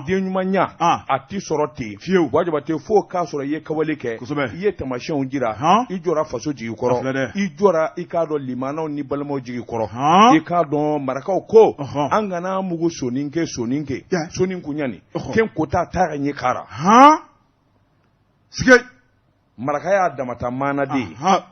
den ɲuman ɲa a ti sɔrɔ ten fiyewu wajibate fo k'a sɔrɔ i ye kawale kɛ i ye tamasiyɛnw jira i jɔra faso jigi kɔrɔ i jɔra i k'a dɔn limanaw ni balimaw jigi kɔrɔ i k'a dɔn marakaw ko an kana mugu sonin kɛ sonin kuɲani ken kota taa ka ɲɛ kara sike maraka y'a damata maana de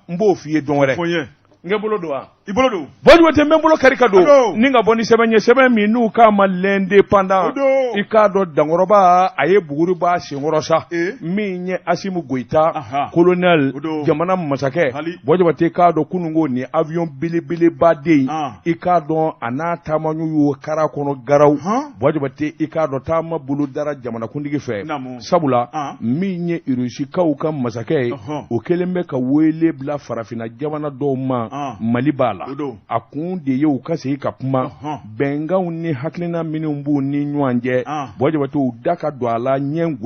n b'o f'i ye dɔn wɛrɛ n bolo don wa i bolo don Bɔjugu tɛ n bolo kari ka don ni ka bɔ ni sɛbɛn ye sɛbɛn min n'u k'a ma l'indépendant i k'a dɔn Dankɔrɔba a ye buguri b'a senkɔrɔ sa min ye Asimu Goyita colonel jamana masakɛ Bɔjugu tɛ k'a dɔn kununko ni avion belebeleba den i k'a dɔn a n'a taamaɲu y'o kara kɔnɔ garaw Bɔjugu tɛ i k'a dɔn taama bolo dara jamanakuntigi fɛ sabula min ye Irusikaw ka masakɛ ye o kelen bɛ ka wele bila farafinna jamana dɔw ma Mali b'a la a kun de ye u ka segin ka kuma bɛnkanw ni hakilina minnu b'u ni ɲɔgɔn cɛ Bɔjugu tɛ u da ka don a la ɲɛ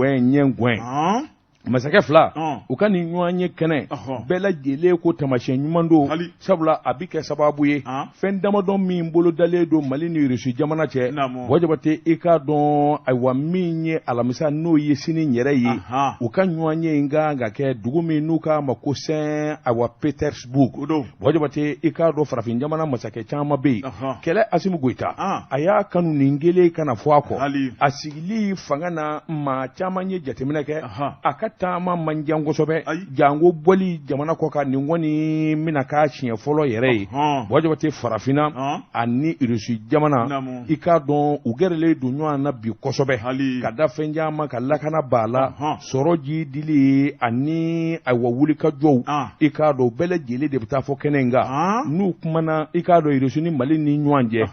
masakɛ fila u ka nin ɲɔgɔn ye kɛnɛ bɛɛ lajɛlen ko tamasiyɛn ɲuman don sabula a bi kɛ sababu ye fɛn damadɔ min bolo dalen don Mali ni Irisi jamana cɛ Bɔjugu tɛ i k'a dɔn ayiwa min ye alamisa n'o ye sini yɛrɛ ye u ka ɲɔgɔn ye in kan ka kɛ dugu min n'u k'a ma ko Saint ayiwa Petersburg Bɔjugu tɛ i k'a dɔn farafin jamana masakɛ caman bɛ yen kɛlɛ Asimu Goyita a y'a kanu nin kelen kana fɔ a kɔ a sigili fanga na maa caman ye jateminɛ kɛ a ka taama man jan kosɛbɛ jango bɔli jamana kɔ kan nin kɔni mina k'a siɲɛ fɔlɔ yɛrɛ ye Bɔjugu tɛ farafinna ani Irisi jamana i k'a dɔn u gɛrɛlen don ɲɔgɔn na bi kosɛbɛ ka da fɛn caman ka lakana b'a la sɔrɔ ji dili ani ayiwa wulikajɔw i k'a dɔn bɛɛ lajɛlen de bɛ taa fɔ kɛnɛ in kan n'u kumana i k'a dɔn Irisi ni Mali ni ɲɔgɔn cɛ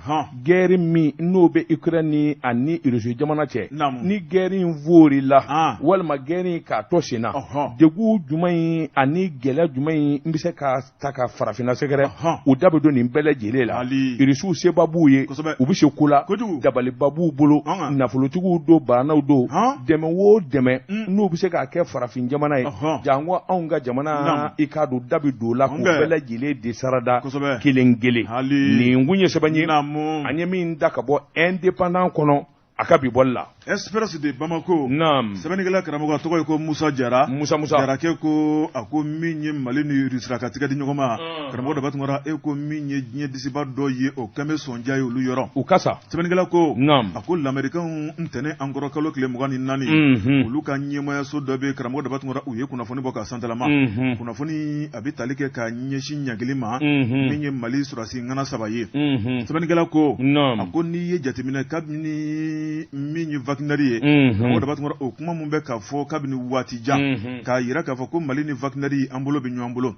gɛri min n'o bɛ Ukraine ani Irisi jamana cɛ ni gɛri in vorila walima gɛri k'a tɔ senna degu jumɛn in ani gɛlɛya jumɛn in n bɛ se ka ta ka farafinna sɛgɛrɛ u da bɛ don nin bɛɛ lajɛlen la Irisiw seba b'u ye u bɛ se ko la dabaliba b'u bolo nafolotigiw don bannaw don dɛmɛ o dɛmɛ n'u bɛ se k'a kɛ farafin jamana ye jango anw ka jamana i k'a dɔn da bɛ don la k'u bɛɛ lajɛlen de sarada kelen kelen nin kun ye sɛbɛn ye an ye min da ka bɔ indépendant kɔnɔ a ka bi bɔli la Espérance de Bamako sɛbɛnnikɛla karamɔgɔ tɔgɔ ye ko Musa Jara Jarakɛ ko a ko min ye Mali ni Irisi ka tigɛ di ɲɔgɔn ma karamɔgɔ Daba Tunkara e ko min ye diɲɛ disiba dɔ ye o kɛn bɛ sɔnja ye olu yɔrɔ u ka sa sɛbɛnnikɛla ko a ko lamɛrikanw ntɛnɛn an kɔrɔ kalo tile 24 olu ka ɲɛmayaso dɔ bɛ karamɔgɔ Daba Tunkara u ye kunnafoni bɔ ka santalama kunnafoni a bɛ tali kɛ ka ɲɛsin ɲagili ma min ye Mali sɔrɔdasi ŋana 3 ye sɛbɛnnikɛla ko a ko n'i ye jateminɛ kabini min ye vaccinari ye karamɔgɔ Daba Tunkara o kuma mun bɛ ka fɔ kabini waati jan k'a yira k'a fɔ ko Mali ni vaccinari an bolo bɛ ɲɔgɔn bolo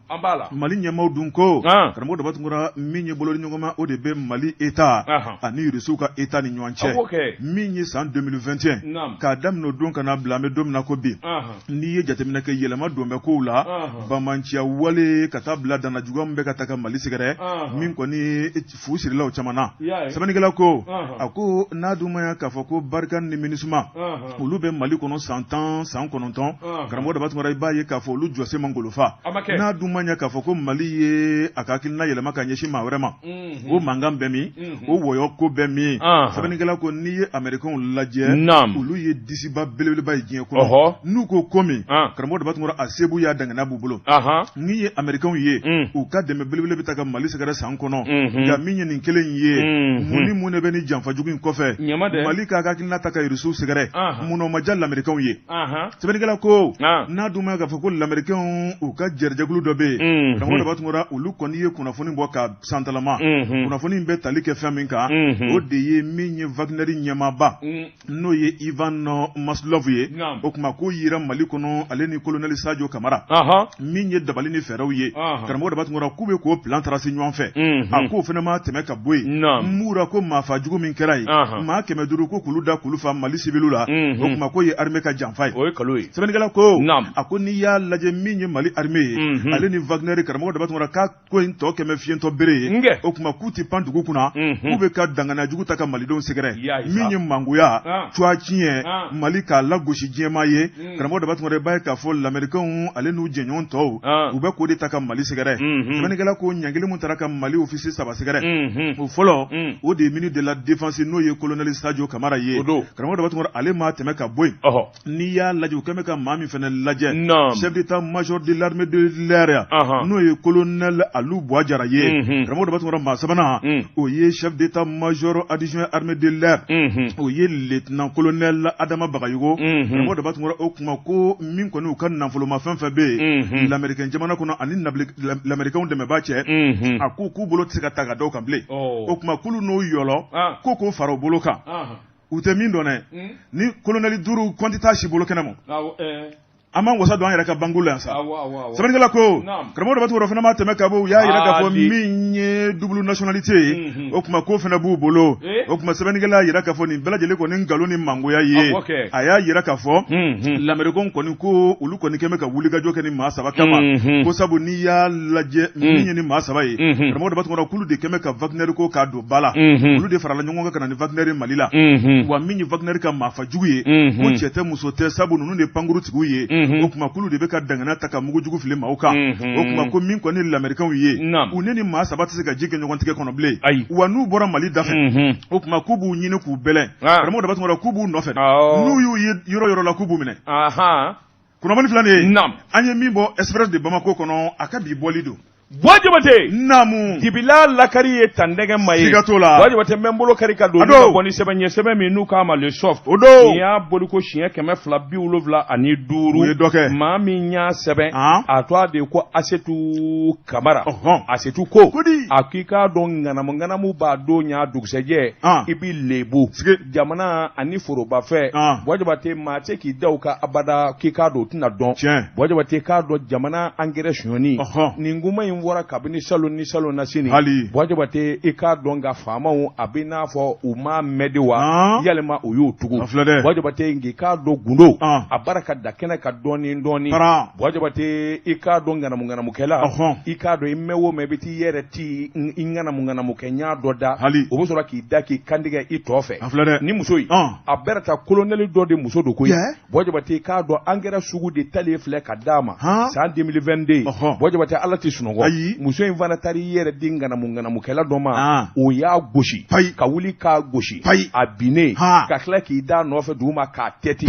Mali ɲɛmaw dun ko karamɔgɔ Daba Tunkara min ye bolo ni ɲɔgɔn ma o de bɛ Mali État ani Irisiw ka État ni ɲɔgɔn cɛ min ye san 2021 k'a daminɛ o don ka na bila an bɛ don min na ko bi n'i ye jateminɛ kɛ yɛlɛma don bɛ kow la bamanciya wale ka taa bila dana juguya min bɛ ka taa ka Mali sɛgɛrɛ min kɔni fu sirilaw caman na sɛbɛnnikɛla ko a ko n'a dun ma k'a fɔ ko barika ni MINUSMA olu bɛ Mali kɔnɔ san 10 san 9 karamɔgɔ Daba Tunkara i b'a ye k'a fɔ olu jɔsen man golofa n'a dun ma ɲɛ k'a fɔ ko Mali ye a ka hakilina yɛlɛma ka ɲɛsin maa wɛrɛ ma o mankan bɛ min o wɔyɔ ko bɛ min sɛbɛnnikɛla ko n'i ye Américains lajɛ olu ye disiba belebeleba ye diɲɛ kɔnɔ n'u ko min karamɔgɔ Daba Tunkara a sebu y'a dangana b'u bolo n'i ye Américains ye u ka dɛmɛ belebele bɛ ta ka Mali sɛgɛrɛ san kɔnɔ nka min ye nin kelen ye mun ni mun de bɛ ni janfajugu in kɔfɛ Mali ka hakilina ta ka Irisiw sɛgɛrɛ mun o ma diya lamɛrikɛnw ye sɛbɛnnikɛla ko n'a dun ma k'a fɔ ko lamɛrikɛnw u ka jɛrɛjɛkulu dɔ bɛ yen karamɔgɔ Daba Tunkara olu kɔni ye kunnafoni bɔ ka santalama kunnafoni bɛ tali kɛ fɛn min kan o de ye min ye vaccinari ɲɛmaaba n'o ye Ivan Maslov ye o tuma k'o yira Mali kɔnɔ ale ni colonel Sadio Kamara min ye dabali ni fɛɛrɛw ye karamɔgɔ Daba Tunkara k'u bɛ k'o plan tracé ɲɔgɔn fɛ a k'o fana ma tɛmɛ ka bɔ yen mura ko maafa jugu min kɛra yen maa 500 ko k'olu da k'olu fa Mali civil la o tuma k'o ye armée ka janfa ye o ye kalo ye sɛbɛnnikɛla ko a ko n'i y'a lajɛ min ye Mali armée ye ale ni Wagner karamɔgɔ Daba Tunkara k'a ko in tɔ kɛmɛ fiyentɔ bere ye o tuma k'u ti pan dugu kunna k'u bɛ ka dangana jugu ta ka malidenw sɛgɛrɛ min ye mangoya cuwa tiɲɛ Mali k'a lagosi diɲɛma ye karamɔgɔ Daba Tunkara b'a ye k'a fɔ lamɛrikɛnw ale n'u jɛɲɔgɔn tɔw u bɛ k'o de ta ka Mali sɛgɛrɛ sɛbɛnnikɛla ko ɲangili mun taara ka Mali officier 3 sɛgɛrɛ o fɔlɔ o de ye ministre de la défense n'o ye colonel Sadio Kamara mara ye karamɔgɔ daba tun ale ma tɛmɛ ka bɔ yen n'i y'a lajɛ u kɛmɛ ka maa min fana lajɛ chef d'état major de l'armée de l'air n'o ye colonel Alu Boajara ye karamɔgɔ daba tun maa sabanan o ye chef d'état major adjoint armée de l'air o ye lieutenant colonel Adama Bagayogo karamɔgɔ daba tun o kuma ko min kɔni u ka nafoloma fɛn fɛn bɛ yen l'américain jamana kɔnɔ ani l'américain dɛmɛbaa cɛ a ko k'u bolo tɛ se ka ta ka dɔw kan bilen o kuma kulu n'o yɔlɔ ko k'o fara o bolo kan u tɛ min dɔn dɛ ni colonel duuru kɔnti t'a si bolo kɛnɛ ma an b'an wasa don an yɛrɛ ka banku la yan sa sɛbɛnnikɛla ko karamɔgɔ daba tun fana ma tɛmɛ ka bɔ u y'a yɛrɛ k'a fɔ min ye double nationalité ye o kuma ko fana b'u bolo o kuma sɛbɛnnikɛla y'a yɛrɛ k'a fɔ nin bɛɛ lajɛlen kɔni nkalon ni mangoya ye a y'a yɛrɛ k'a fɔ l'américain kɔni ko olu kɔni kɛmɛ ka wulikajɔ kɛ ni maa saba kama ko sabu n'i y'a lajɛ min ye ni maa saba ye karamɔgɔ daba tun k'olu de kɛmɛ ka Wagner ko k'a don ba la olu de farala ɲɔgɔn kan ka na ni Wagner Mali la wa min ye Wagner ka maafa jugu ye ko cɛ tɛ muso tɛ sabu ninnu de pankurutigiw ye o kuma kulu de bɛ ka dangana ta ka mugu jugu fili maaw kan o kuma ko min kɔni l'américain ye u ne ni maa saba tɛ se ka ji kɛ ɲɔgɔn tigɛ kɔnɔ bilen wa n'u bɔra Mali dafɛ o kuma k'u b'u ɲini k'u bɛlɛn karamɔgɔ daba tun k'u b'u nɔfɛ n'u y'u ye yɔrɔ yɔrɔ la k'u b'u minɛ kunnafoni filanan ye an ye min bɔ Express de Bamako kɔnɔ a ka bi bɔli don Wajibate namu dibila lakari ye tandege maye wajibate membolo kari ka do boni sɛbɛn sɛbɛn min n'u k'a ma le soft n'i y'a boli ko siɲɛ 275 ani 5 maa min y'a sɛbɛn a to a de ko Asetu Kamara Asetu ko a k'i k'a dɔn ŋanamu b'a don ɲa dugusɛjɛ i bi lebu jamana ani forobafɛ wajibate maa tɛ k'i da u ka abada k'i k'a dɔn o tɛna dɔn wajibate k'a dɔn jamana angɛrɛ sonyani nin kuma in wara kabini salon ni salon na sini wajibate i k'a dɔn ka faamaw a bɛ n'a fɔ u ma mɛdi wa yalima u y'o tugu wajibate ngi k'a dɔn gundo a baara ka da kɛnɛ ka dɔɔni wajibate i k'a dɔn ŋanamukɛla i k'a dɔn i mɛ wo mɛ i bɛ t'i yɛrɛ ti i ŋanamu kɛ ɲa dɔ da o bɛ sɔrɔ k'i da k'i kantigɛ i tɔ fɛ ni muso in a bɛɛ ta kolonɛli dɔ de muso do koyi wajibate i k'a dɔn angɛrɛ sugu de tali filɛ ka d'a ma san 2022 wajibate ala tɛ sunɔgɔ muso in fana taara i yɛrɛ di ŋanamukɛla dɔ ma o y'a gosi ka wuli k'a gosi a binnen ka tila k'i da nɔfɛ dugu ma k'a tɛti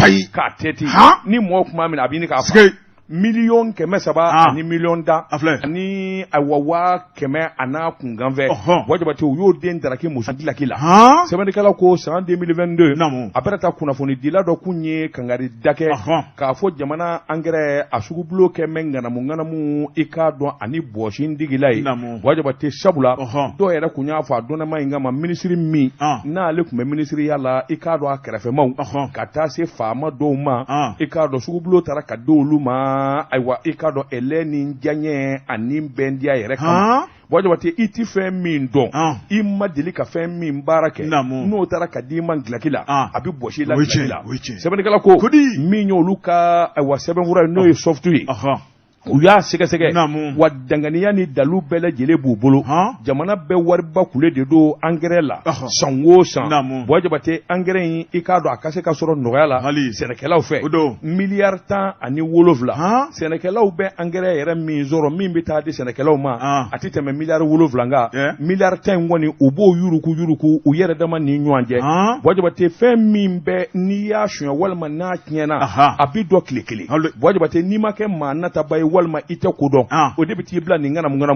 ni mɔgɔ kuma min a b'i ni k'a fɔ miliyɔn 300 ani miliyɔn da ani awawa 100 a n'a kunkanfɛ wajibate u y'o den daraki muso dilaki la sɛbɛnnikɛla ko san 2022 a bɛna taa kunnafoni dila dɔ kun ye kangari dakɛ k'a fɔ jamana angɛrɛ a sugubulo kɛ mɛ ŋanamu i k'a dɔn ani bɔsin digila ye wajibate sabula dɔw yɛrɛ kun y'a fɔ a dɔnnama in kama minisiri min n'ale kun bɛ minisiriya la i k'a dɔn a kɛrɛfɛmaw ka taa se faama dɔw ma i k'a dɔn sugubulo taara ka di olu ma ayiwa i k'a dɔn ɛlɛ ni diyaɲɛ ani bɛndiya yɛrɛ kama wajibate i ti fɛn min dɔn i ma deli ka fɛn min baara kɛ n'o taara ka di ma gilaki la a bɛ bɔsi la gilaki la sɛbɛnnikɛla ko min y'olu ka ayiwa sɛbɛnfura ye n'o ye sɔftu ye u y'a sɛgɛsɛgɛ wa danganiya ni dalu bɛɛ lajɛlen b'u bolo jamana bɛɛ wariba kule de don angɛrɛ la san o san wajibate angɛrɛ in i k'a dɔn a ka se ka sɔrɔ nɔgɔya la sɛnɛkɛlaw fɛ miliyari 10 ani 7 sɛnɛkɛlaw bɛ angɛrɛ yɛrɛ min sɔrɔ min bɛ taa di sɛnɛkɛlaw ma a tɛ tɛmɛ miliyari 7 kan miliyari 10 in kɔni u b'o yuruku u yɛrɛ dama ni ɲɔgɔn cɛ wajibate fɛn min bɛ n'i y'a suɲɛ walima n'a tiɲɛna a bɛ dɔ tile kelen wajibate n'i ma kɛ maa nataba ye walima i tɛ ko dɔn o de bɛ t'i bila nin ŋanamu na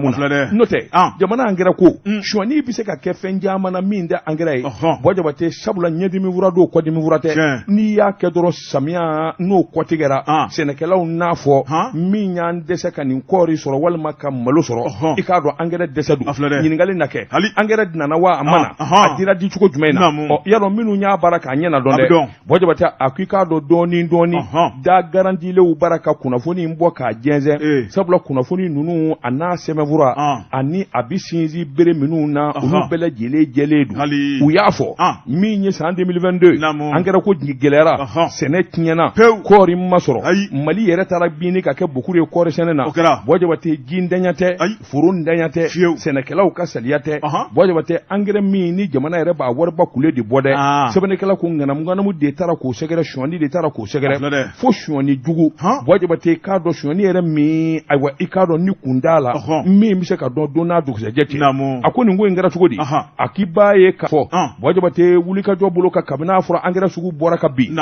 n'o tɛ jamana angɛrɛ ko suɲɛni bɛ se ka kɛ fɛn caman na min tɛ angɛrɛ ye wajibate sabula ɲɛdimi fura don kɔdimi fura tɛ n'i y'a kɛ dɔrɔn samiya n'o kɔtigɛra sɛnɛkɛlaw n'a fɔ min y'an dɛsɛ ka nin kɔɔri sɔrɔ walima ka malo sɔrɔ i k'a dɔn angɛrɛ dɛsɛ don ɲininkali na kɛ angɛrɛ nana wa a mana a dira di cogo jumɛn na yadɔ minnu y'a baara k'a ɲɛna dɔn dɛ wajibate a ko i k'a dɔn dɔɔni da garantilenw baara ka kunnafoni in bɔ k'a jɛnsɛn sabula kunnafoni ninnu a n'a sɛbɛnfura ani a bɛ sinsin bere minnu na olu bɛɛ lajɛlen jɛlen don u y'a fɔ min ye san 2022 angɛrɛ ko gɛlɛyara sɛnɛ tiɲɛna kɔɔri ma sɔrɔ mali yɛrɛ taara binni ka kɛ bukuru ye kɔɔri sɛnɛ na wajibate ji ntanya tɛ foro ntanya tɛ sɛnɛkɛlaw ka saliya tɛ wajibate angɛrɛ min ni jamana yɛrɛ b'a wariba kule de bɔ dɛ sɛbɛnnikɛla ko ŋanamu de taara k'o sɛgɛrɛ suɲɛni de taara k'o sɛgɛrɛ fo suɲɛni jugu wajibate k'a dɔn suɲɛni yɛrɛ min ayiwa i k'a dɔn ni kun t'a la min bɛ se ka dɔn don n'a dugusɛjɛ cɛ a ko nin ko in kɛra cogo di a k'i b'a ye k'a fɔ Bɔjabate wulikajɔ bolo ka kabini a fɔra angɛrɛ sugu bɔra ka bin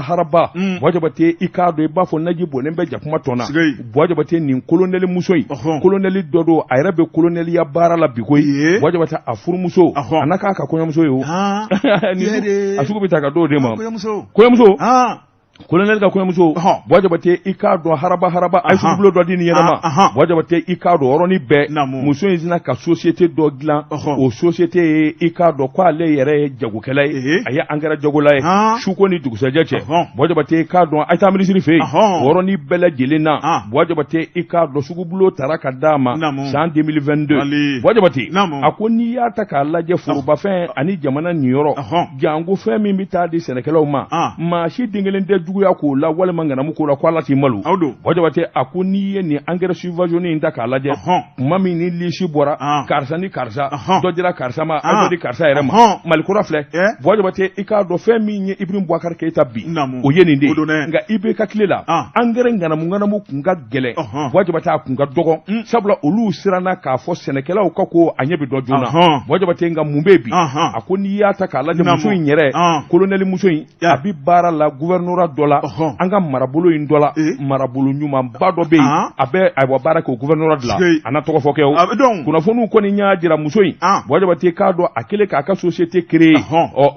haraba Bɔjabate i k'a dɔn i b'a fɔ naji bonnen bɛ jakuma tɔn na Bɔjabate nin kolonɛli muso in kolonɛli dɔ don a yɛrɛ bɛ kolonɛliya baara la bi koyi Bɔjabate a furumuso a n'a k'a ka kɔɲɔmuso ye o a sugu bɛ ta ka d'o de ma kɔɲɔmuso kolonɛli ka kɔɲɔmuso Bɔjabate i k'a dɔn haraba a ye sugubulo dɔ di nin yɛrɛ ma Bɔjabate i k'a dɔn yɔrɔnin bɛɛ muso in sina ka société dɔ dilan o société ye i k'a dɔn k'ale yɛrɛ ye jagokɛla ye a ye angɛrɛ jagola ye suko ni dugusɛjɛ cɛ Bɔjabate i k'a dɔn a ye taa minisiri fɛ yen o yɔrɔnin bɛɛ lajɛlen na Bɔjabate i k'a dɔn sugubulo taara ka d'a ma san 2022 Bɔjabate a ko n'i y'a ta k'a lajɛ forobafɛn ani jamana nin yɔrɔ jango fɛn min bɛ taa di sɛnɛkɛlaw ma maa si den kelen tɛ juguya k'o la walima ŋanamu k'o la ko Ala t'i malo Bɔjabate a ko n'i ye nin engrais subventionné in ta k'a lajɛ tuma min ni lisi bɔra karisa ni karisa dɔ dira karisa ma dɔ di karisa yɛrɛ ma malikura filɛ Bɔjabate i k'a dɔn fɛn min ye Ibrahim Boubacar Keita bi o ye nin de nka i bɛ ka tile la engrais ŋanamu kun ka gɛlɛn Bɔjabate a kun ka dɔgɔ sabula olu siranna k'a fɔ sɛnɛkɛlaw ka ko a ɲɛ bɛ dɔ joona Bɔjabate nka mun bɛ bi a ko n'i y'a ta k'a lajɛ muso in yɛrɛ kolonɛli muso in a bɛ baara la gouvernorat dɔ la an ka marabolo in dɔ la marabolo ɲumanba dɔ bɛ yen a bɛ ayiwa baara kɛ o gouvernorat de la a na tɔgɔ fɔ kɛ o kunnafoniw kɔni y'a jira muso in Bɔjabate k'a dɔn a kɛlen k'a ka société créer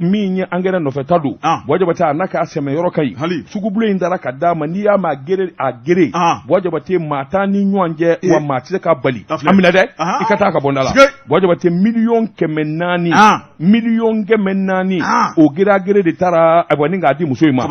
min ye angɛrɛ nɔfɛta don Bɔjabate a n'a ka sɛmɛ yɔrɔ ka ɲi sugubulo in dara ka d'a ma n'i y'a mɛn a gere Bɔjabate maa t'a ni ɲɔgɔn cɛ wa maa tɛ se ka bali a minɛ dɛ i ka taa ka bɔ n da la Bɔjabate miliyɔn 400 o gere de taara ayiwa ni k'a di muso in ma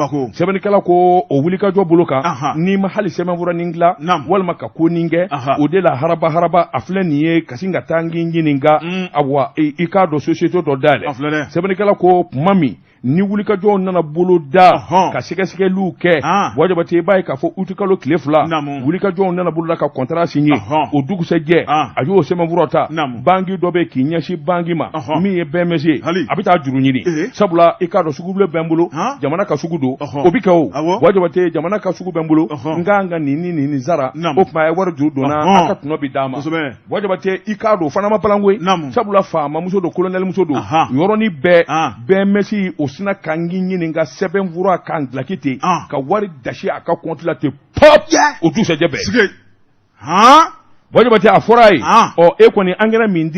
sɛbɛnnikɛla ko o wulikajɔ bolo kan n'i ma hali sɛbɛnfura nin dilan walima ka ko nin kɛ o de la haraba a filɛ nin ye kasi ka taa n ɲininka ayiwa i k'a dɔn société dɔ dayɛlɛ sɛbɛnnikɛla ko tuma min ni wulikajɔw nana bolo da ka sɛgɛsɛgɛliw kɛ Bɔjabate i b'a ye k'a fɔ uti kalo tile 2 wulikajɔw nana bolo da ka contrat signé o dugusɛjɛ a y'o sɛbɛnfura ta banki dɔ bɛ k'i ɲɛsin banki ma min ye BMS ye a bɛ taa juru ɲini sabula i k'a dɔn sugubulo bɛ n bolo jamana ka sugu don o bɛ kɛ o Bɔjabate jamana ka sugu bɛ n bolo n kan ka nin zara o tuma a ye wari juru donna a ka tɔnɔ bɛ d'a ma Bɔjabate i k'a dɔn o fana ma balanko ye sabula faamamuso don kolonɛli muso don yɔrɔnin bɛɛ BMS o sina ka n ɲininka sɛbɛnfura kan dilaki ten ka wari dasi a ka compte la ten pop o dugusɛjɛ bɛɛ Bɔjabate a fɔra a ye e kɔni angɛrɛ min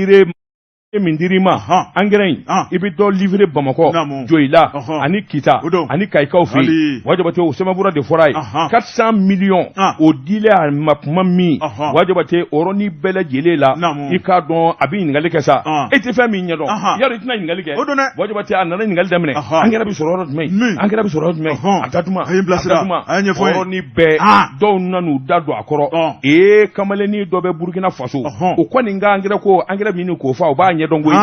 dir'i ma angɛrɛ in i bɛ dɔ livrer Bamakɔ Joyila ani Kita ani Kayikaw fɛ yen Bɔjabate o sɛbɛnfura de fɔra a ye 400 millions o dilen a ma tuma min Bɔjabate o yɔrɔnin bɛɛ lajɛlen la i k'a dɔn a bɛ ɲininkali kɛ sa e tɛ fɛn min ɲɛdɔn yari i tɛna ɲininkali kɛ Bɔjabate a nana ɲininkali daminɛ angɛrɛ bɛ sɔrɔ yɔrɔ jumɛn angɛrɛ bɛ sɔrɔ yɔrɔ jumɛn a datuma o yɔrɔnin bɛɛ dɔw nan'u da don a kɔrɔ kamalennin dɔ bɛ Burkina Faso o kɔni ka angɛrɛ ko angɛrɛ min k'o fɔ o b'a ɲɛdɔn koyi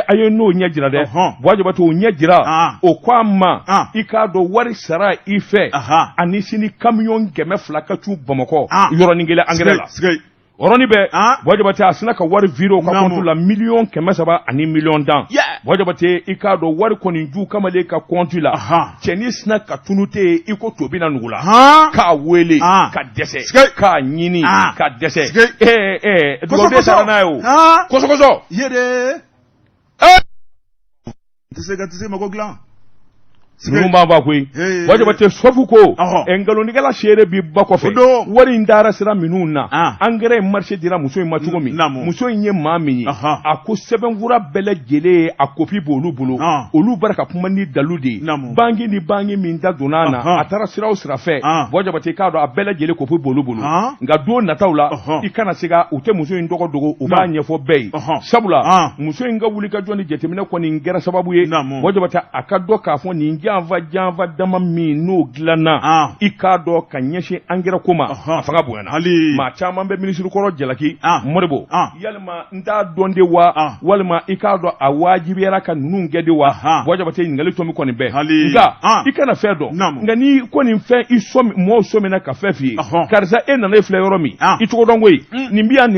a ye n'o ɲɛ jira dɛ Bɔjabate o ɲɛ jira o ko a ma i k'a dɔn wari sara i fɛ ani sini camion 200 ka cu Bamakɔ yɔrɔnin kelen angɛrɛ la yɔrɔnin bɛɛ Bɔjabate a sina ka wari viro o ka compte la miliyɔn 300 ani miliyɔn tan Bɔjabate i k'a dɔn wari kɔni ju kamalen ka compte la cɛnin sina ka tunu tɛ yen i ko to bɛ na nugu la k'a wele ka dɛsɛ k'a ɲini ka dɛsɛ dugawuden sara n'a ye o kɔsɔkɔsɔ tɛ se mako dilan ninnu b'a fɔ koyi Bɔjabate sɔfu ko nkalontigɛla seere bi ba kɔfɛ wari in taara sira minnu na angɛrɛ in marché dira muso in ma cogo min muso in ye maa min ye a ko sɛbɛnfura bɛɛ lajɛlen a kopi b'olu bolo olu bara ka kuma ni dalu de ye banki ni banki min da donna a na a taara sira o sira fɛ Bɔjabate k'a dɔn a bɛɛ lajɛlen kopi b'olu bolo nka don nataw la i kana se ka u tɛ muso in tɔgɔ dogo u b'a ɲɛfɔ bɛɛ ye sabula muso in ka wulikajɔ ni jateminɛ kɔni kɛra sababu ye Bɔjabate a ka dɔn k'a fɔ nin janfa dama min n'o dilanna i k'a dɔn ka ɲɛsin angɛrɛ ko ma a fanga bonyana maa caman bɛ minisiri kɔrɔ jalaki Modibo yalima n t'a dɔn de wa walima i k'a dɔn a wajibiyara ka ninnu kɛ de wa Bɔjabate ɲininkali tɔmi kɔni bɛɛ nka i kana fɛn dɔn nka n'i kɔni fɛn i mɔgɔw sɔmina ka fɛn f'i ye karisa e nana e filɛ yɔrɔ min i cogo dɔn koyi nin bi yan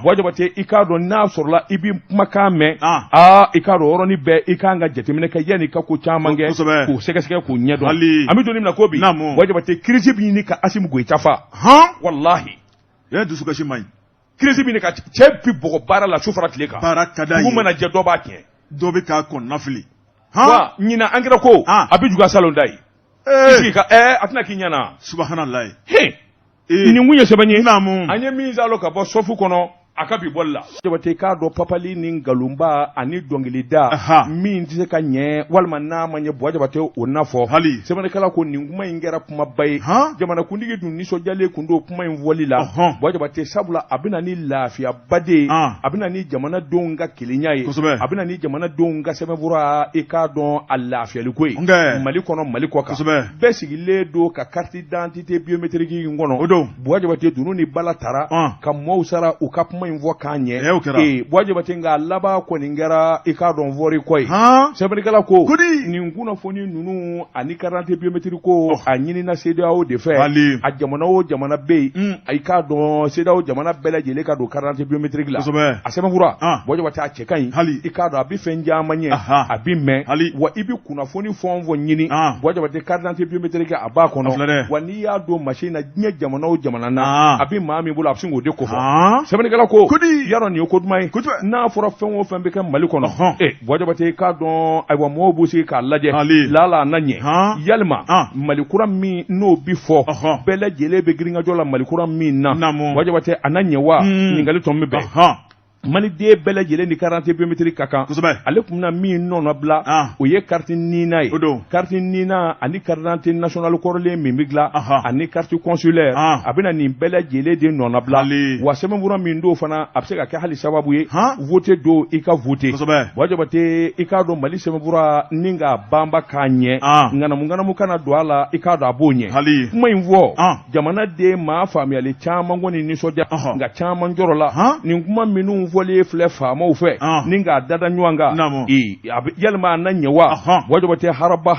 Bɔjabate i k'a dɔn n'a sɔrɔla i bi kumakan mɛn i k'a dɔn yɔrɔnin bɛɛ i k'an ka jateminɛ kɛ yanni i ka ko caman kɛ k'o sɛgɛsɛgɛ k'o ɲɛdɔn an bɛ don min na ko bi wajabate crise bɛ ɲini ka Assimi Goïta fa wallahi dusukasi man ɲi crise bɛ ɲini ka cɛ bi bɔgɔ baara la su fara tile kan baara ka d'a ye dugu mana jɛ dɔ b'a kɛ dɔ bɛ k'a kɔnɔnafili wa ɲina engrais ko a bɛ juguya salon da ye a tɛna k'i ɲɛna subhanallah nin kun ye sɛbɛn ye an ye min zalo ka bɔ sɔfu kɔnɔ a ka bi bɔli la jabate k'a dɔn papali ni nkalonba ani dɔnkilida min tɛ se ka ɲɛ walima n'a ma ɲɛ buwa jabate o nafɔ sɛbɛnnikɛla ko nin kuma in kɛra kumaba ye jamanakuntigi dun nisɔndiyalen kun don kuma in fɔli la buwa jabate sabula a bɛna ni lafiyabaden a bɛna ni jamanadenw ka kelenya ye a bɛna ni jamanadenw ka sɛbɛnfura i k'a dɔn a lafiyaliko ye mali kɔnɔ mali kɔ kan bɛɛ sigilen don ka carte d'identité biométrique in kɔnɔ buwa jabate dunun ni bala tara ka mɔɔw sara u ka kuma in fɔ k'a ɲɛ buwa jabate nka laban kɔni kɛra i k'a dɔn fɔri kɔ ye sɛbɛnnikɛla ko nin kunnafoni ninnu ani carte biométrique ko a ɲinina CEDEAO de fɛ a jamana o jamana bɛ yen i k'a dɔn CEDEAO jamana bɛɛ lajɛlen ka don carte biométrique la a sɛbɛnfura buwa jabate a cɛ ka ɲi i k'a dɔn a bɛ fɛn caman ɲɛ a bɛ mɛn wa i bɛ kunnafoni fɛn o fɛn ɲini buwa jabate carte biométrique a b'a kɔnɔ wa n'i y'a don machine na diɲɛ jamana o jamana na a bɛ maa min bolo a bɛ sin k'o de kofɔ sɛbɛnnikɛla ko yɔrɔ nin ye ko duman ye n'a fɔra fɛn o fɛn bɛ kɛ mali kɔnɔ buwa jabate k'a dɔn ayiwa mɔgɔw b'u sigi k'a lajɛ lala na ɲɛ yalima mali kura min n'o bi fɔ bɛɛ lajɛlen bɛ giringajɔ la mali kura min na buwa jabate a na ɲɛ wa ɲininkali tɔn bɛ bɛn maliden bɛɛ lajɛlen ni carte biométrique ka kan ale tun bɛna min nɔnɔ bila o ye carte nina ye carte nina ani carte d'identité nationale kɔrɔlen min bɛ dilan ani carte consulaire a bɛna nin bɛɛ lajɛlen de nɔnɔ bila wa sɛbɛnfura min don fana a bɛ se ka kɛ hali sababu ye vote don i ka vote buwa jabate i k'a dɔn mali sɛbɛnfura ni ka banba k'a ɲɛ ŋanamu kana don a la i k'a dɔn a b'o ɲɛ kuma in fɔ jamanaden maa faamuyali caman kɔni nisɔndiya nka caman jɔrɔ la nin kuma minnu fɔlen filɛ faamaw fɛ ni k'a dada ɲɔgɔn kan yalima a na ɲɛ wa buwa jabate haraba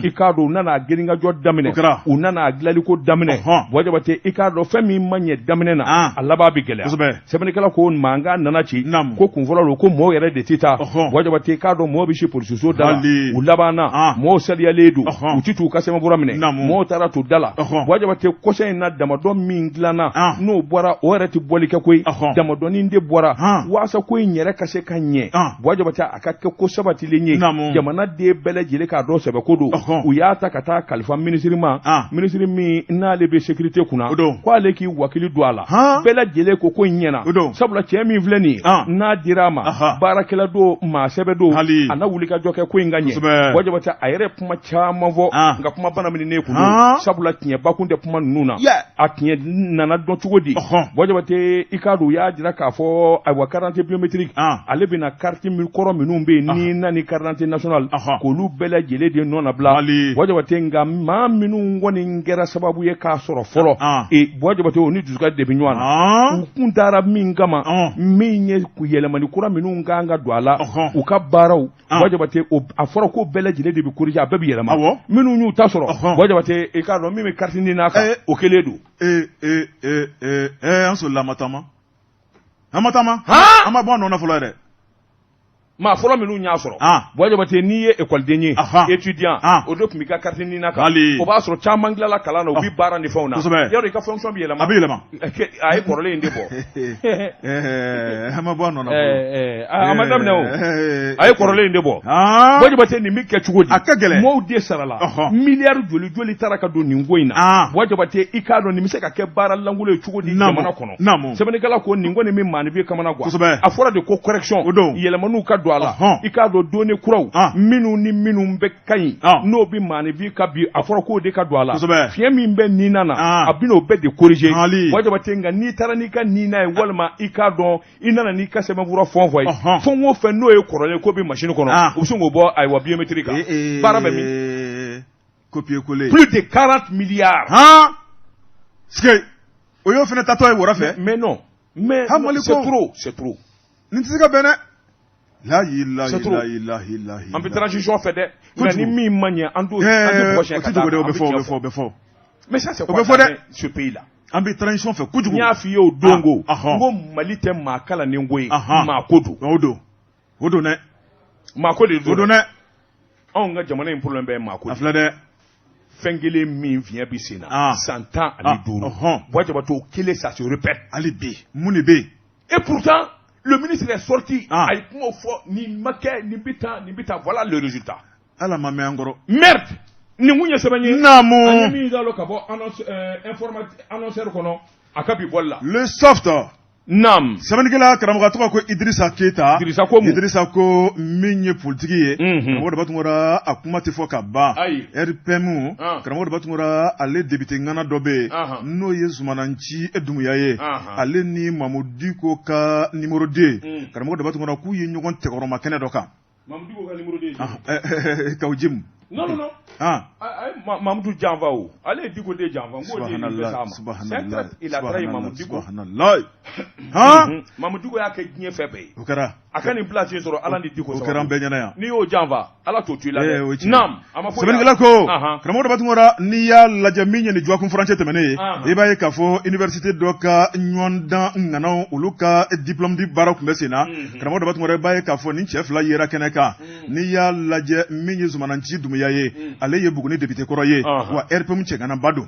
i k'a dɔn u nana girinkajɔ daminɛ u nana dilanliko daminɛ buwa jabate i k'a dɔn fɛn min ma ɲɛ daminɛ na a laban bɛ gɛlɛya sɛbɛnnikɛla ko mankan nana ci ko kun fɔlɔ don ko mɔɔw yɛrɛ de tɛ taa buwa jabate i k'a dɔn mɔɔw bɛ si polisiso da la u laban na mɔɔw saliyalen don u tɛ t'u ka sɛbɛnfura minɛ mɔɔw taara to da la buwa jabate kɔsɛn in na damadɔ min dilanna n'o bɔra o yɛrɛ tɛ bɔli kɛ koyi damadɔnin de bɔra waasa ko in yɛrɛ ka se ka ɲɛ buwa jabate a ka kɛ ko sabatilen ye jamanaden bɛɛ lajɛlen k'a dɔn sɛbɛ ko don u y'a ta ka taa kalifa minisiri ma minisiri min n'ale bɛ sécurité kunna k'ale k'i wakili don a la bɛɛ lajɛlen ko in ɲɛna sabula cɛ min filɛ nin ye n'a dira a ma baarakɛla don maa sɛbɛ don a na wulikajɔ kɛ ko in ka ɲɛ buwa jabate a yɛrɛ kuma caman fɔ nka kuma bana min ne kun don sabula tiɲɛ bakun tɛ kuma ninnu na a tiɲɛ nana dɔn cogo di buwa jabate i k'a dɔn u y'a jira k'a fɔ ayiwa carte biométrique ale bɛna carte min kɔrɔ minnu bɛ yen ni na ni carte d'identité nationale k'olu bɛɛ lajɛlen de nɔ na bila buwa jabate nka maa minnu kɔni kɛra sababu ye k'a sɔrɔ fɔlɔ buwa jabate o ni dusukasi de bɛ ɲɔgɔn na u kun taara min kama min ye yɛlɛmani kura minnu kan ka don a la u ka baaraw buwa jabate a fɔra ko bɛɛ lajɛlen de bɛ corriger a bɛɛ bɛ yɛlɛma minnu y'u ta sɔrɔ buwa jabate i k'a dɔn min bɛ carte nina kan o kelen don an sɔrɔla amatama an ma bɔ a nɔ na fɔlɔ yɛrɛ maa fɔlɔ minnu y'a sɔrɔ buwa jabate n'i ye ekɔliden ye étudiant o de tun b'i ka carte nina kan o b'a sɔrɔ caman tilala kalan na u bɛ baara ni fɛnw na yɔrɔ i ka fonction bɛ yɛlɛma a bɛ yɛlɛma a ye kɔrɔlen in de bɔ an ma bɔ a nɔ na fɔlɔ a ma daminɛ o a ye kɔrɔlen in de bɔ buwa jabate nin bɛ kɛ cogo di a ka gɛlɛn mɔɔw de sarala miliyari joli taara ka don nin ko in na buwa jabate i k'a dɔn nin bɛ se ka kɛ baara lankolon ye cogo di jamana kɔnɔ sɛbɛnnikɛla ko nin kɔni bɛ maanifiye kamana gan a fɔra de ko correction yɛlɛmaniw ka don a la i k'a dɔn donni kuraw minnu ni minnu bɛ ka ɲi n'o bɛ maanifiye ka bi a fɔra k'o de ka don a la fiɲɛ min bɛ nina na a bɛna o bɛɛ de corriger buwa jabate nka n'i taara n'i ka nina ye walima i k'a dɔn i nana n'i ka sɛbɛnfura fɛn o fɛn ye fɛn o fɛn n'o ye kɔrɔlen ko bɛ machine kɔnɔ u bɛ sin k'o bɔ ayiwa biométrique kan baara bɛ min copier coller plus de 40 milliards sike o y'o fana tatɔ ye wara fɛ mais non mais c'est trop nin tɛ se ka bɛn dɛ la ilaha an bɛ transition fɛ dɛ nka ni min ma ɲɛ an t'o bɔsiyɛn ka taa o bɛ fɔ mais ça c'est quoi ce pays là an bɛ transition fɛ kojugu n y'a f'i ye o don ko n ko mali tɛ maa kalannen ko ye maa ko don o don dɛ maa ko de don dɛ anw ka jamana in problème bɛ maa ko. A filɛ dɛ. Fɛn kelen min fiɲɛ bi sen na. 115. Bɔ jabato kelen ça se répète. Hali bi mun de bɛ yen. Et pourtant le ministre est sorti. A ye kuma fɔ nin ma kɛ nin bɛ tan voilà le résultat. Ala ma mɛn an kɔrɔ. Merde. Nin mun ye sɛbɛn ye. Naamu. An ye min y'a lɔ ka bɔ annonceur kɔnɔ a ka bi bɔli la. Le soft. Naam. Sɛbɛnnikɛla karamɔgɔ tɔgɔ ko Idrissa Keita. Idrissa ko min ye politiki ye. Karamɔgɔ de b'a tungora a kuma tɛ fɔ ka ban. RPM karamɔgɔ de b'a tungora ale député ŋana dɔ bɛ yen n'o ye Zumananci Dumuya ye. Ale ni Mamadou Diko ka numéro 2 karamɔgɔ de b'a tungora k'u ye ɲɔgɔn tɛgɛrɛma kɛnɛ dɔ kan. Mamadou Diko ka numéro 2. Kawjim. Non. Mamadou Janva o. Ale Diko de Janva. Subhanallah. Il a trahi Mamadou Diko. Subhanallah. Mamadou Diko y'a kɛ diɲɛ fɛn bɛɛ ye. O kɛra. A ka nin place in sɔrɔ Ala ni Diko sɔrɔ. O kɛra an bɛɛ ɲɛna yan. N'i y'o Janva, Ala t'o to i la dɛ. Naam. Sɛbɛnnikɛla ko karamɔgɔ de b'a tungora n'i y'a lajɛ min ye nin Joakun furancɛ tɛmɛnen ye i b'a ye k'a fɔ université dɔ ka ɲɔgɔndan ŋanaw olu ka diplôme di baara tun bɛ sen na karamɔgɔ de b'a tungora i b'a ye k'a fɔ nin cɛ fila yera kɛnɛ kan n'i y'a lajɛ min ye Zumananci Dumuya ye ale ye Buguni député kɔrɔ ye wa RPM cɛganaba don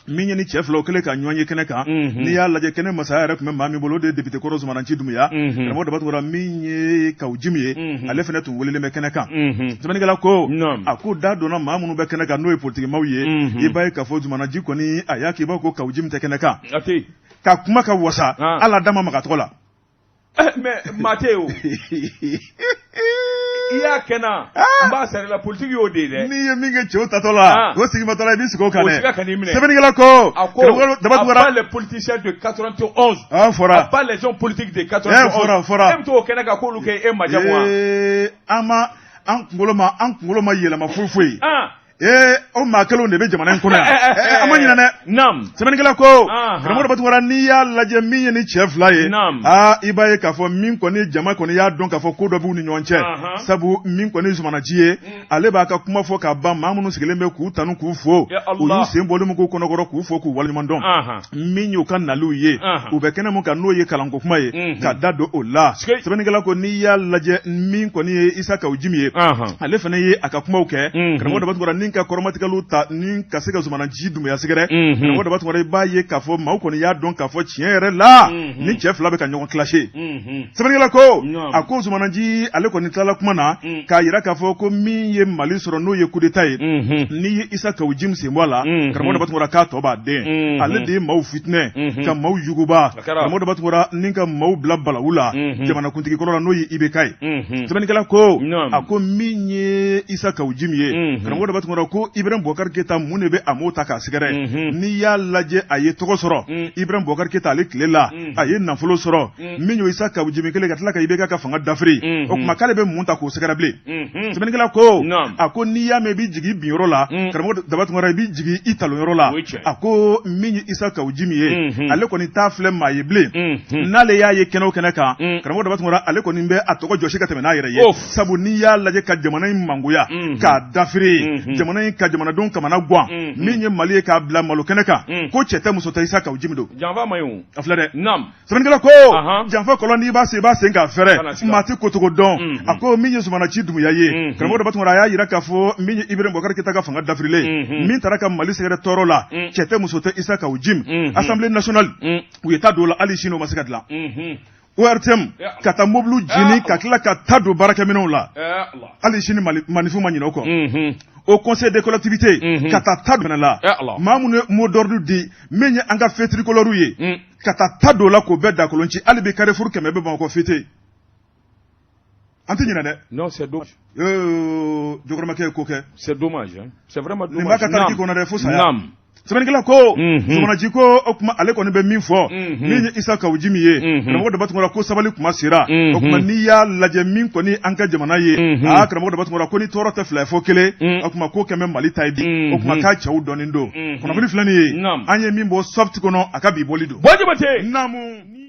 min ye ni cɛ fila o kɛlen ka ɲɔgɔn ye kɛnɛ kan n'i y'a lajɛ kɛnɛ masaya yɛrɛ tun bɛ maa min bolo o de ye député kɔrɔ Zumananci Dumuya karamɔgɔ de b'a tungora min ye Kawjim ye ale fana tun welelen bɛ kɛnɛ kan sɛbɛnnikɛla ko a ko da donna maa minnu bɛ kɛnɛ kan n'o ye politikimaw ye i b'a ye k'a fɔ Zumananci kɔni a y'a k'i b'a ko Kawjim tɛ kɛnɛ kan ka kuma ka wasa ala dama maga tɔgɔ la. Mais Mathéo i y'a kɛ na n b'a sari la politique y'o de ye dɛ. N'i ye min kɛ cɛw tatɔ la o sigimatɔ la i b'i sigi o kan dɛ. O siga ka n'i minɛ. Sɛbɛnnikɛla ko à part les politiciens de 91. Fɔra. À part les gens politiques de 91. Fɔra. E bɛ t'o kɛnɛ kan k'olu kɛ e majamu wa. An kunkolo ma yɛlɛma foyi. O maa kelenw de bɛ jamana in kɔnɔ yan. An ma ɲinɛ dɛ. Naam. Sɛbɛnnikɛla ko karamɔgɔ de b'a tungora n'i y'a lajɛ min ye ni cɛ fila ye. I b'a ye k'a fɔ min kɔni jama kɔni y'a dɔn k'a fɔ ko dɔ b'u ni ɲɔgɔn cɛ. Sabu min kɔni Zumananci ye ale b'a ka kuma fɔ k'a ban maa minnu sigilen bɛ k'u tanu k'u fo. U y'u sen bɔlen min k'u kɔnɔkɔrɔ k'u fo k'u waleɲuman dɔn. Min y'u ka naliw ye u bɛ kɛnɛ mun kan n'o ye kalanko kuma ye ka da don o la. Sɛbɛnnikɛla ko n'i y'a lajɛ min kɔni ye Isa Kawjim ye ale fana ye a ka kumaw kɛ karamɔgɔ de b'a tungora ni ka kɔrɔmatigɛliw ta ni ka se ka Zumananci Dumuya sɛgɛrɛ karamɔgɔ de b'a tungora i b'a ye k'a fɔ maaw kɔni y'a dɔn k'a fɔ tiɲɛ yɛrɛ la ni cɛ fila bɛ ka ɲɔgɔn clasher. Sɛbɛnnikɛla ko a ko Zumananci ale kɔni tilala kuma na k'a yira k'a fɔ ko min ye Mali sɔrɔ n'o ye coup d'état ye n'i ye Isa Kawjim sen bɔ a la karamɔgɔ de b'a tungora k'a tɔ b'a den ale de ye maaw fitinɛ ka maaw yuguba karamɔgɔ de b'a tungora ni ka maaw bila balawu la jamanakuntigi kɔrɔ la n'o ye IBK ye. Sɛbɛnnikɛla ko a ko min ye Isa Kawjim ye karamɔgɔ de b'a tungora ko Ibrahim Boubacar Keita mun de bɛ a m'o ta k'a sɛgɛrɛ n'i y'a lajɛ a ye tɔgɔ sɔrɔ Ibrahim Boubacar Keita ale tile la a ye nafolo sɔrɔ min y'o Isa Kawjim kelen ka tila ka IBK ka fanga dafiri o tuma k'ale bɛ mun ta k'o sɛgɛrɛ bilen. Sɛbɛnnikɛla ko a ko n'i y'a mɛn i b'i jigin binyɔrɔ la karamɔgɔ de b'a tungora i b'i jigin i talonyɔrɔ la a ko min ye Isa Kawjim ye ale kɔni t'a filɛ maa ye bilen n'ale y'a ye kɛnɛ o kɛnɛ kan karamɔgɔ de b'a tungora ale kɔni bɛ a tɔgɔ jɔsi ka tɛmɛ n'a yɛrɛ ye sabu n'i y'a lajɛ ka jamana in mangoya k'a dafiri jamana in ka jamanadenw kamana gan min ye Mali ye k'a bila malo kɛnɛ kan ko cɛ tɛ muso tɛ Isa Kawjim don. Janfa ma ye o. A filɛ dɛ. Naam. Sɛbɛnnikɛla ko janfa kɔlɔn n'i b'a sen k'a fɛrɛ maa tɛ kotogo dɔn a ko min ye Zumananci Dumuya ye karamɔgɔ de b'a tungora a y'a yira k'a fɔ min ye Ibrahim Boubacar Keita ka fanga dafirilen min taara ka Mali sɛgɛrɛ tɔɔrɔ la cɛ tɛ muso tɛ Isa Kawjim Assemblée nationale u ye ta don o la hali sini o ma se ka dilan. ORTM ka taa mobile jeni ka tila ka ta don baarakɛminɛnw la hali sini manifin ma ɲinɛ o kɔ. Au conseil des collectivités ka taa ta don la maa minnu ye mot d'ordre di min ye an ka fête tricolore ye ka taa ta don la k'o bɛɛ da kolon ci hali bi Carrefour 100 bɛ Bamakɔ fêté. An tɛ ɲinɛ dɛ. Non, c'est dommage. Jokɔrɔmakɛ ye ko kɛ. C'est dommage. C'est vraiment dommage. Nin b'a ka tariki kɔnɔ dɛ fo saya. Sɛbɛnnikɛla ko Zumananci ko o kuma ale kɔni bɛ min fɔ min ye Isa Kawjim ye karamɔgɔ de b'a tungora ko sabali kuma sera o kuma n'i y'a lajɛ min kɔni an ka jamana ye karamɔgɔ de b'a tungora ko ni tɔɔrɔ tɛ fila ye fo kelen o kuma ko kɛmɛ Mali ta ye bi o kuma k'a cɛw dɔɔnin don kunnafoni filɛ nin ye an ye min bɔ soft kɔnɔ a ka bi bɔli don. Bɔ Jabate. Naamu.